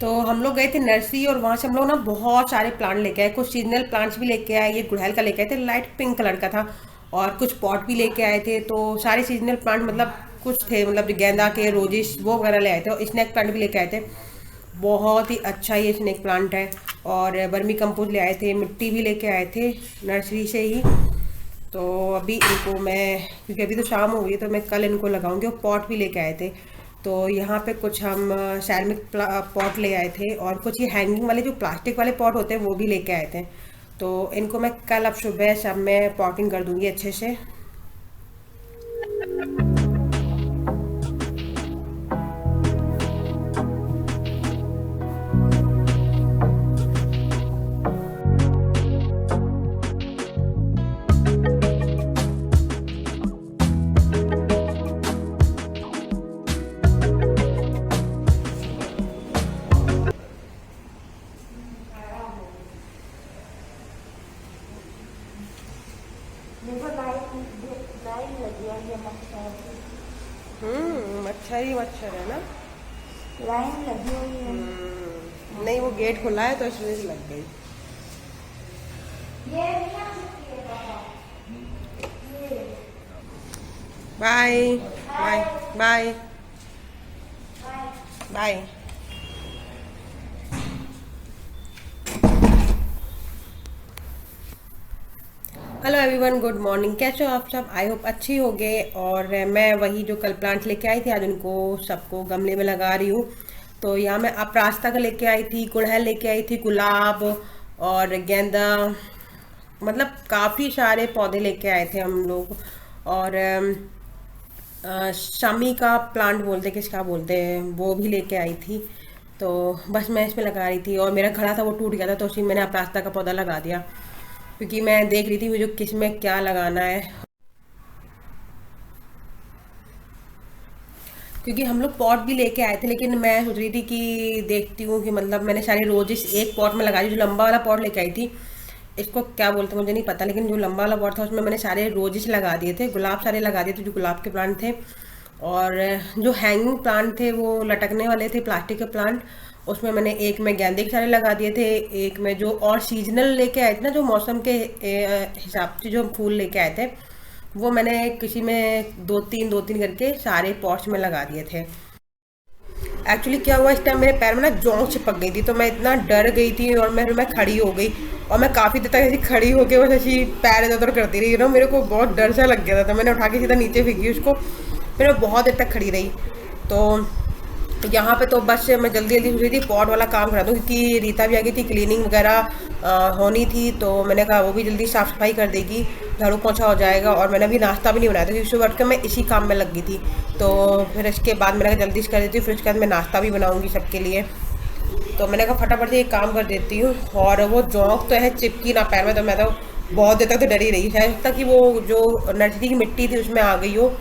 तो हम लोग गए थे नर्सरी और वहाँ से हम लोग ना बहुत सारे प्लांट लेके आए, कुछ सीजनल प्लांट्स भी लेके आए। ये गुड़हल का लेके आए थे, लाइट पिंक कलर का था। और कुछ पॉट भी लेके आए थे। तो सारे सीजनल प्लांट मतलब कुछ थे, मतलब जो गेंदा के, रोजिस, वो वगैरह ले आए थे। और स्नैक प्लांट भी लेके आए थे। बहुत ही अच्छा ये स्नैक प्लांट है। और बर्मी कंपोस्ट ले आए थे, मिट्टी भी लेके आए थे नर्सरी से ही। तो अभी इनको मैं, क्योंकि अभी तो शाम हो गई, तो मैं कल इनको लगाऊंगी। और पॉट भी लेके आए थे। तो यहाँ पे कुछ हम सैरमिक पॉट ले आए थे। और कुछ ये हैंगिंग वाले जो प्लास्टिक वाले पॉट होते हैं वो भी लेके आए थे। तो इनको मैं कल, अब सुबह शाम में पॉटिंग कर दूंगी अच्छे से। देखो लाइन लाइन लगी है ये मच्छर की। मच्छर ही मच्छर है ना। लाइन लगी हुई है। नहीं, वो गेट खुला है तो इसलिए से लग गई। ये नहीं आ सकती है पापा। ये bye hi bye bye hi. Bye. Hello everyone, good morning. कैसे हो आप सब? आई होप अच्छी होगे। और मैं वही जो कल प्लांट लेके आई थी, आज उनको सबको गमले में लगा रही हूँ। तो यहाँ मैं अपरास्ता का लेके आई थी, गुड़हल लेके आई थी, गुलाब और गेंदा, मतलब काफ़ी सारे पौधे लेके आए थे हम लोग। और शमी का प्लांट बोलते, किसका बोलते हैं, वो भी लेके आई थी। तो बस मैं इसमें लगा रही थी। और मेरा घड़ा था वो टूट गया था, तो उसी में मैंने अपरास्ता का पौधा लगा दिया। क्योंकि मैं देख रही थी मुझे किस में क्या लगाना है। क्योंकि हम लोग पॉट भी लेके आए थे, लेकिन मैं सोच रही थी कि देखती हूँ कि मतलब मैंने सारे रोजेस एक पॉट में लगा दी। जो लंबा वाला पॉट लेके आई थी, इसको क्या बोलते हैं मुझे नहीं पता, लेकिन जो लंबा वाला पॉट था उसमें मैंने सारे रोजेस लगा दिए थे, गुलाब सारे लगा दिए थे, जो गुलाब के प्लांट थे। और जो हैंगिंग प्लांट थे, वो लटकने वाले थे, प्लास्टिक के प्लांट, उसमें मैंने एक में गेंदे के सारे लगा दिए थे। एक में जो और सीजनल लेके आए थे ना, जो मौसम के हिसाब से जो फूल लेके आए थे, वो मैंने किसी में दो तीन करके सारे पॉट्स में लगा दिए थे। एक्चुअली क्या हुआ, इस टाइम मेरे पैर में ना जोंक चिपक गई थी, तो मैं इतना डर गई थी। और मैं खड़ी हो गई। और मैं काफ़ी देर तक ऐसी खड़ी होकर बस ऐसी पैर इधर उधर करती रही ना। मेरे को बहुत डर सा लग गया था, तो मैंने उठा के सीधा नीचे फेंकी उसको। फिर मैं बहुत देर तक खड़ी रही। तो यहाँ पे तो बस मैं जल्दी जल्दी सोच रही थी पॉट वाला काम करा दूँ, क्योंकि रीता भी आ गई थी, क्लीनिंग वगैरह होनी थी। तो मैंने कहा वो भी जल्दी साफ़ सफाई कर देगी, झाड़ू पोछा हो जाएगा। और मैंने अभी नाश्ता भी नहीं बनाया था, क्योंकि सुबह उठ कर मैं इसी काम में लग गई थी। तो फिर इसके बाद मैंने कहा जल्दी से कर देती हूँ, फिर उसके बाद मैं नाश्ता भी बनाऊँगी सबके लिए। तो मैंने कहा फटाफट से ये काम कर देती हूँ। और वो जोंक तो है चिपकी ना पैर में, तो मैं तो बहुत देर तक तो डरी रही। शायद तक कि वो जो नर्सरी की मिट्टी थी उसमें आ गई हो।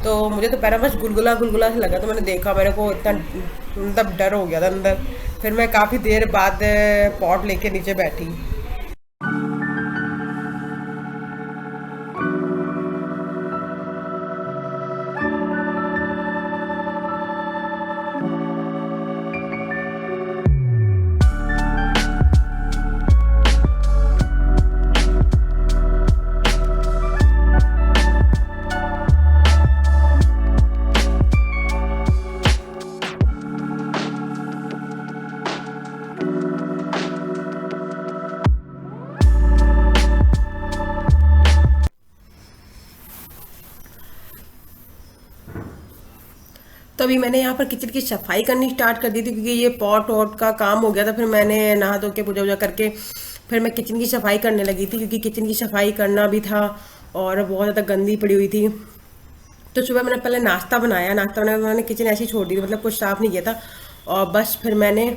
तो मुझे तो पैर में बस गुलगुला गुलगुला से लगा, तो मैंने देखा, मेरे को इतना मतलब डर हो गया था अंदर। फिर मैं काफ़ी देर बाद पॉट लेके नीचे बैठी। तो अभी मैंने यहाँ पर किचन की सफाई करनी स्टार्ट कर दी थी, क्योंकि ये पॉट वॉट का काम हो गया था। फिर मैंने नहा धो के पूजा वूजा करके फिर मैं किचन की सफाई करने लगी थी, क्योंकि किचन की सफाई करना भी था। और बहुत ज़्यादा गंदी पड़ी हुई थी। तो सुबह मैंने पहले नाश्ता बनाया, नाश्ता बनाया, मैंने किचन ऐसी छोड़ दी थी, मतलब कुछ साफ़ नहीं किया था। और बस फिर मैंने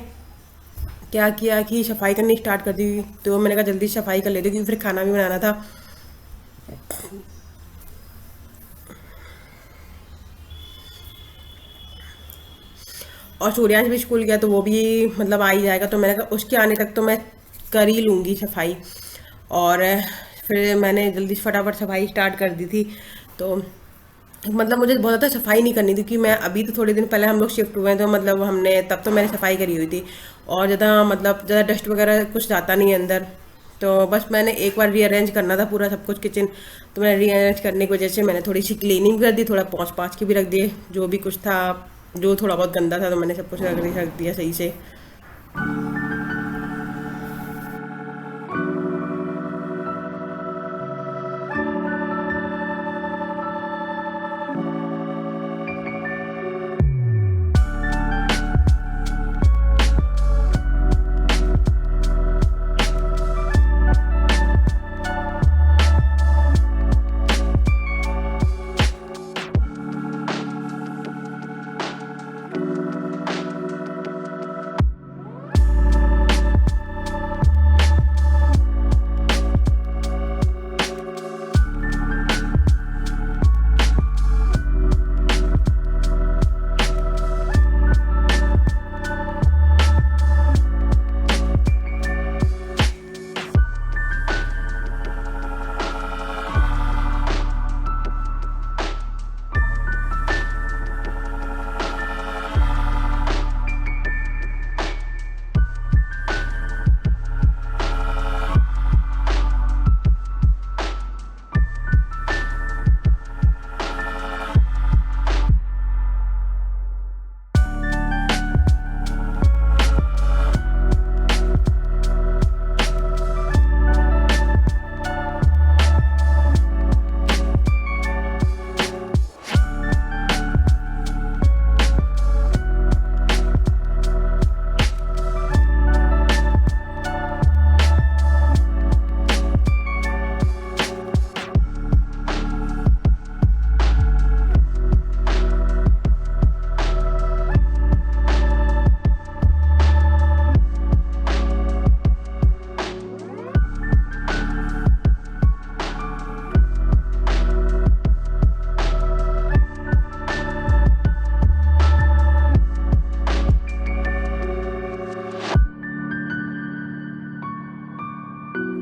क्या किया कि सफाई करनी स्टार्ट कर दी। तो मैंने कहा जल्दी सफाई कर लेती हूँ, क्योंकि फिर खाना भी बनाना था। और सूर्यांश भी स्कूल गया, तो वो भी मतलब आ ही जाएगा। तो मैंने कहा उसके आने तक तो मैं कर ही लूँगी सफाई। और फिर मैंने जल्दी से फटाफट सफाई स्टार्ट कर दी थी। तो मतलब मुझे बहुत ज़्यादा सफाई नहीं करनी थी, क्योंकि मैं अभी तो थोड़े दिन पहले हम लोग शिफ्ट हुए हैं, तो मतलब हमने तब तो मैंने सफाई करी हुई थी। और ज़्यादा मतलब ज़्यादा डस्ट वगैरह कुछ जाता नहीं है अंदर। तो बस मैंने एक बार रीअरेंज करना था पूरा सब कुछ किचन, तो मैंने रीअरेंज करने की वजह से मैंने थोड़ी सी क्लीनिंग कर दी, थोड़ा पौंछ पाँच के भी रख दिए जो भी कुछ था, जो थोड़ा बहुत गंदा था तो मैंने सब कुछ रख दिया सही से।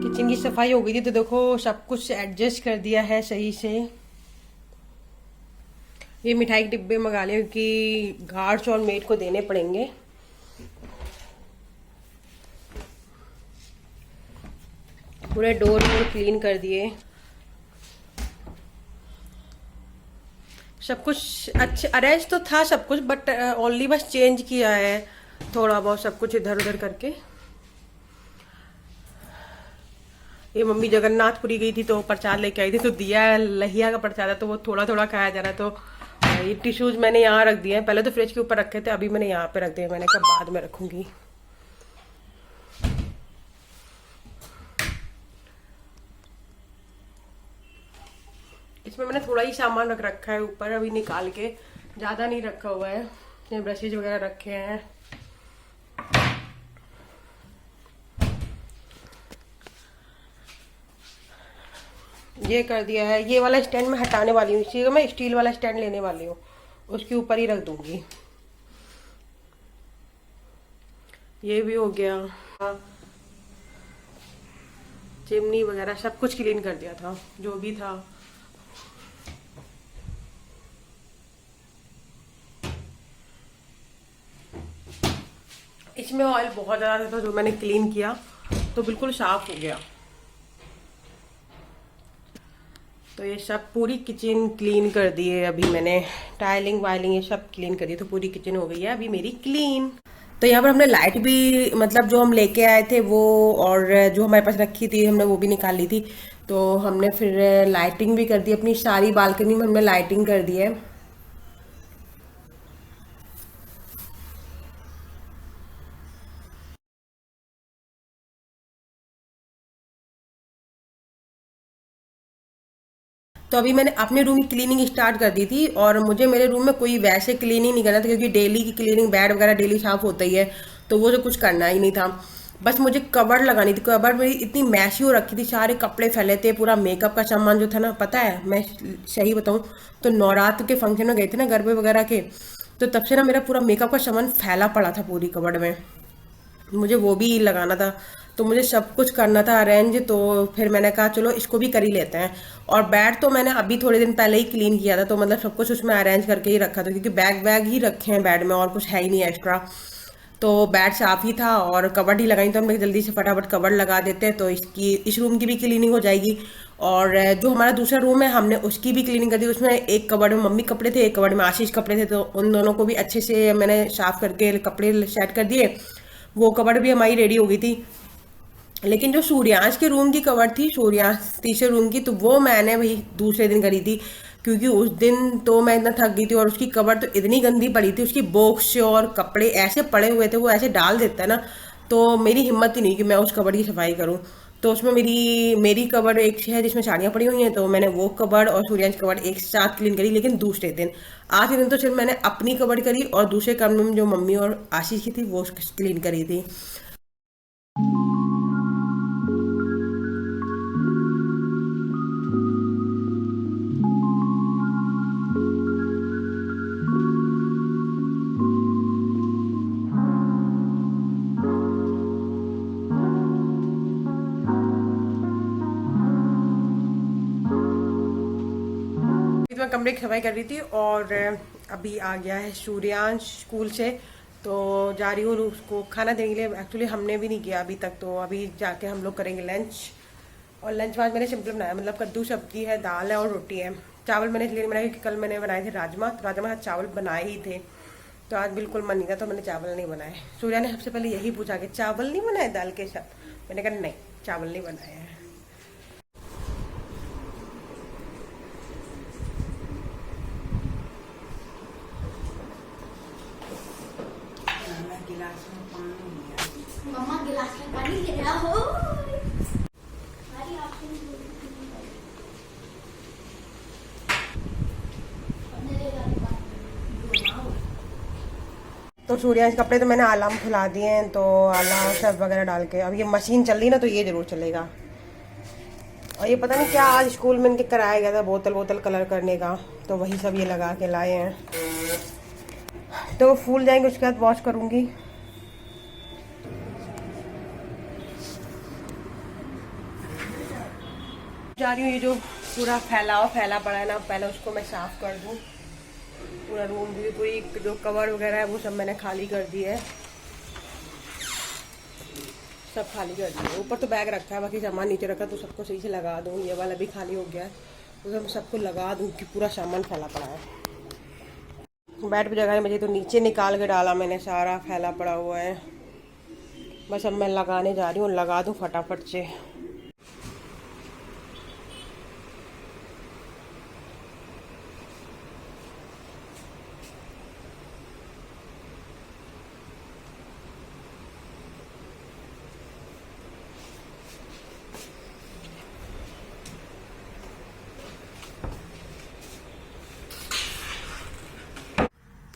किचन की सफाई हो गई थी तो देखो सब कुछ एडजस्ट कर दिया है सही से। ये मिठाई के डिब्बे मंगा लिए क्योंकि गार्ड्स और मेड को देने पड़ेंगे। पूरे डोर क्लीन कर दिए, सब कुछ अच्छे अरेंज तो था सब कुछ, बट ओनली बस चेंज किया है थोड़ा बहुत सब कुछ इधर उधर करके। ये मम्मी जगन्नाथपुरी गई थी तो प्रसाद लेके आई थी, तो दिया लहिया का प्रसाद है तो वो थोड़ा थोड़ा खाया जा रहा है। तो ये टिश्यूज मैंने यहाँ रख दिए हैं, पहले तो फ्रिज के ऊपर रखे थे, अभी मैंने यहाँ पे रख दिए, मैंने कहा बाद में रखूंगी। इसमें मैंने थोड़ा ही सामान रख रखा है ऊपर, अभी निकाल के, ज़्यादा नहीं रखा हुआ है। ये ब्रशेज वगैरह रखे हैं। ये कर दिया है। ये वाला स्टैंड मैं हटाने वाली हूँ, इसी को मैं स्टील वाला स्टैंड लेने वाली हूँ, उसके ऊपर ही रख दूंगी। ये भी हो गया। चिमनी वगैरह सब कुछ क्लीन कर दिया था जो भी था। इसमें ऑयल बहुत ज़्यादा था जो मैंने क्लीन किया तो बिल्कुल साफ हो गया। तो ये सब पूरी किचन क्लीन कर दी है अभी मैंने, टाइलिंग वाइलिंग ये सब क्लीन कर दी, तो पूरी किचन हो गई है अभी मेरी क्लीन। तो यहाँ पर हमने लाइट भी मतलब जो हम लेके आए थे वो, और जो हमारे पास रखी थी हमने वो भी निकाल ली थी। तो हमने फिर लाइटिंग भी कर दी, अपनी सारी बालकनी में हमने लाइटिंग कर दी है। तो अभी मैंने अपने रूम की क्लीनिंग स्टार्ट कर दी थी, और मुझे मेरे रूम में कोई वैसे क्लीनिंग नहीं करना था क्योंकि डेली की क्लीनिंग, बेड वगैरह डेली साफ होता ही है, तो वो तो कुछ करना ही नहीं था। बस मुझे कवर लगानी थी। कवर मेरी इतनी मैशी हो रखी थी, सारे कपड़े फैले थे, पूरा मेकअप का सामान जो था ना, पता है मैं सही बताऊँ तो नवरात्र के फंक्शन में गए थे ना गरबे वगैरह के, तो तब से ना मेरा पूरा मेकअप का सामान फैला पड़ा था पूरी कबर्ड में, मुझे वो भी लगाना था। तो मुझे सब कुछ करना था अरेंज, तो फिर मैंने कहा चलो इसको भी कर ही लेते हैं। और बेड तो मैंने अभी थोड़े दिन पहले ही क्लीन किया था, तो मतलब सब कुछ उसमें अरेंज करके ही रखा था क्योंकि बैग वैग ही रखे हैं बेड में और कुछ है ही नहीं एक्स्ट्रा। तो बेड साफ ही था और कबर्ड ही लगाई, तो हमने जल्दी से फटाफट कबर्ड लगा देते हैं, तो इस रूम की भी क्लीनिंग हो जाएगी। और जो हमारा दूसरा रूम है हमने उसकी भी क्लीनिंग कर दी। उसमें एक कबर्ड में मम्मी कपड़े थे, एक कबर्ड में आशीष कपड़े थे, तो उन दोनों को भी अच्छे से मैंने साफ करके कपड़े सेट कर दिए। वो कबर्ड भी हमारी रेडी हो गई थी। लेकिन जो सूर्यांश के रूम की कवर थी, सूर्यांश तीसरे रूम की, तो वो मैंने वही दूसरे दिन करी थी, क्योंकि उस दिन तो मैं इतना थक गई थी और उसकी कवर तो इतनी गंदी पड़ी थी, उसकी बॉक्स और कपड़े ऐसे पड़े हुए थे, वो ऐसे डाल देता है ना, तो मेरी हिम्मत ही नहीं कि मैं उस कवर की सफाई करूं। तो उसमें मेरी मेरी कवर एक है जिसमें साड़ियाँ पड़ी हुई हैं, तो मैंने वो कवर और सूर्यांश कवर एक साथ क्लीन करी। लेकिन दूसरे दिन, आज के दिन तो सिर्फ मैंने अपनी कवर करी और दूसरे कमरे में जो मम्मी और आशीष की थी वो क्लीन करी थी। तो मैं कमरे की सफाई कर रही थी और अभी आ गया है सूर्यांश स्कूल से, तो जा रही हूँ उसको खाना देने के लिए। एक्चुअली हमने भी नहीं किया अभी तक, तो अभी जाके हम लोग करेंगे लंच। और लंच में आज मैंने सिंपल बनाया, मतलब कद्दू सब्जी है, दाल है और रोटी है। चावल मैंने इसलिए बनाया क्योंकि कल मैंने बनाए थे राजमा, तो राजमा के साथ चावल बनाए ही थे, तो आज बिल्कुल मन नहीं था, तो मैंने चावल नहीं बनाए। सूर्या ने सबसे पहले यही पूछा कि चावल नहीं बनाए दाल के साथ, मैंने कहा नहीं, चावल नहीं बनाए हैं। मम्मा गिलास में पानी ले रहा हो। अरे आपको तो सूर्यांश कपड़े तो मैंने आला में फुला दिए हैं, तो आला सर्फ वगैरह डाल के अब ये मशीन चल रही ना, तो ये जरूर चलेगा। और ये पता नहीं क्या आज स्कूल में इनके कराया गया था, बोतल बोतल कलर करने का, तो वही सब ये लगा के लाए हैं, तो फूल जाएंगे उसके बाद वॉश करूँगी। जा रही हूँ, ये जो पूरा फैला पड़ा है ना, पहले उसको मैं साफ कर दूँ। पूरा रूम भी, पूरी जो कवर वगैरह है वो सब मैंने खाली कर दी है, सब खाली कर दिया। ऊपर तो बैग रखा है, बाकी सामान नीचे रखा, तो सबको सही से लगा दूँ। ये वाला भी खाली हो गया है, तो मैं सबको लगा दूँ कि पूरा सामान फैला पड़ा है। बेड पे जगह मुझे, तो नीचे निकाल के डाला मैंने, सारा फैला पड़ा हुआ है। बस अब मैं लगाने जा रही हूँ, लगा दूँ फटाफट से।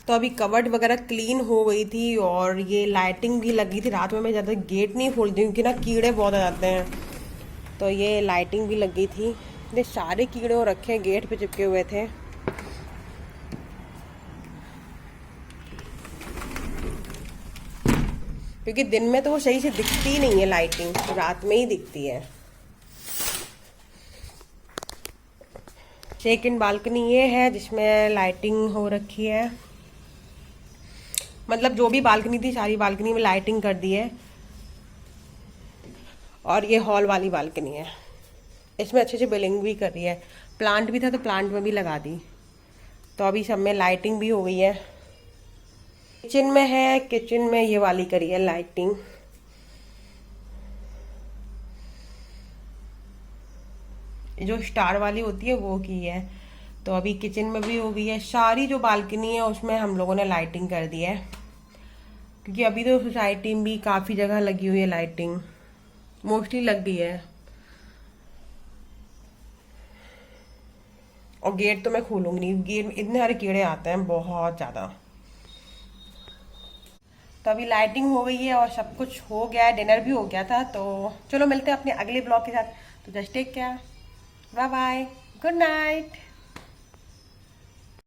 तो अभी कबर्ड वगैरह क्लीन हो गई थी और ये लाइटिंग भी लगी थी। रात में मैं ज़्यादा गेट नहीं खोलती क्योंकि ना कीड़े बहुत आ जाते हैं, तो ये लाइटिंग भी लगी थी। ये सारे कीड़े हो रखे हैं, गेट पे चिपके हुए थे। क्योंकि दिन में तो वो सही से दिखती ही नहीं है लाइटिंग, रात में ही दिखती है। सेकंड बालकनी ये है जिसमें लाइटिंग हो रखी है, मतलब जो भी बालकनी थी सारी बालकनी में लाइटिंग कर दी है। और ये हॉल वाली बालकनी है, इसमें अच्छे से बिलिंग भी कर रही है। प्लांट भी था तो प्लांट में भी लगा दी, तो अभी सब में लाइटिंग भी हो गई है। किचन में है, किचन में ये वाली करी है लाइटिंग। जो स्टार वाली होती है वो की है। तो अभी किचन में भी हो गई है। सारी जो बालकनी है उसमें हम लोगों ने लाइटिंग कर दी है, क्योंकि अभी तो सोसाइटी में भी काफ़ी जगह लगी हुई है लाइटिंग, मोस्टली लग गई है। और गेट तो मैं खोलूंगी नहीं, गेट में इतने सारे कीड़े आते हैं, बहुत ज़्यादा। तो अभी लाइटिंग हो गई है और सब कुछ हो गया है, डिनर भी हो गया था। तो चलो मिलते हैं अपने अगले ब्लॉग के साथ। तो just take care, bye bye, good night.